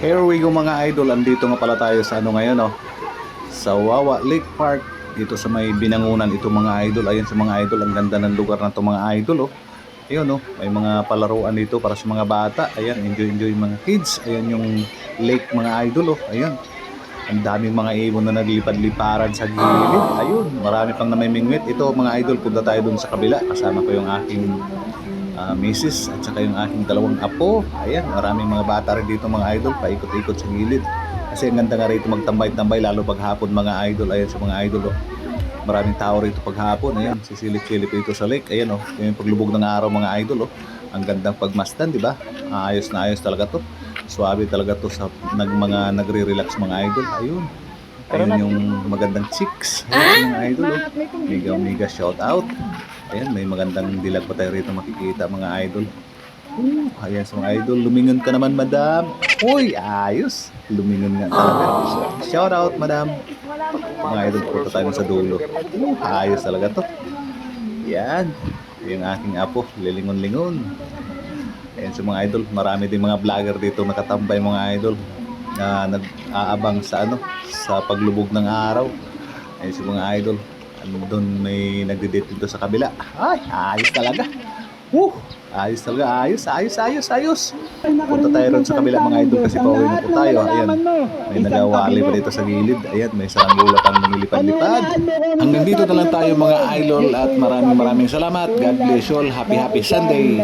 Here we go mga idol, andito nga pala tayo sa ano ngayon, oh, sa Wawa Lake Park, dito sa may Binangunan. Ito mga idol, ayan sa mga idol, ang ganda ng lugar na to mga idol, oh. Ayun, oh, may mga palaruan dito para sa mga bata. Ayan, enjoy mga kids. Ayan yung lake mga idol, oh. Ayan, ang daming mga ibon na naglipad-liparan sa gilid. Ayun, marami pang namimingwit. Ito mga idol, punta tayo dun sa kabila. Kasama ko yung aking misis at saka yung aking dalawang apo. Ayan, maraming mga bata rin dito mga idol, paikot-ikot sa gilid. Kasi ang ganda nga rito magtambay-tambay, lalo paghapon mga idol. Ayan sa mga idol, oh. Maraming tao rito paghapon. Ayan, sisilip-silip dito sa lake. Ayan, oh, yung paglubog ng araw mga idol, oh. Ang gandang pagmasdan, di ba? Ayos na ayos talaga to. Suwabe talaga to sa mga nagre-relax mga idol. Ayun. Ayun yung magandang chicks. Ayan mga idol, oh. Mega shout out. Ayan, may magandang dilag pa tayo rito makikita mga idol. Ayan sa mga idol, lumingon ka naman madam. Uy, ayos. Lumingon nga talaga. Shout out madam. Mga idol, punta tayo sa dulo. Ayos talaga to. Yan. Yung aking apo, lilingon-lingon. Ayan sa mga idol, marami din mga vlogger dito nakatambay mga idol na nag-aabang sa ano, sa paglubog ng araw. Ayan sa mga idol, doon may nagde-date dito sa kabila. Ay, ayos talaga. Ayos talaga, ayos. Punta tayo ron sa kabila mga idol kasi pauwi na po tayo. Ayan, may nagawali pa dito sa gilid. Ayan, may saranggola pang lumilipad-lipad. Hanggang dito na lang tayo mga idol at maraming salamat. God bless you all. Happy Sunday.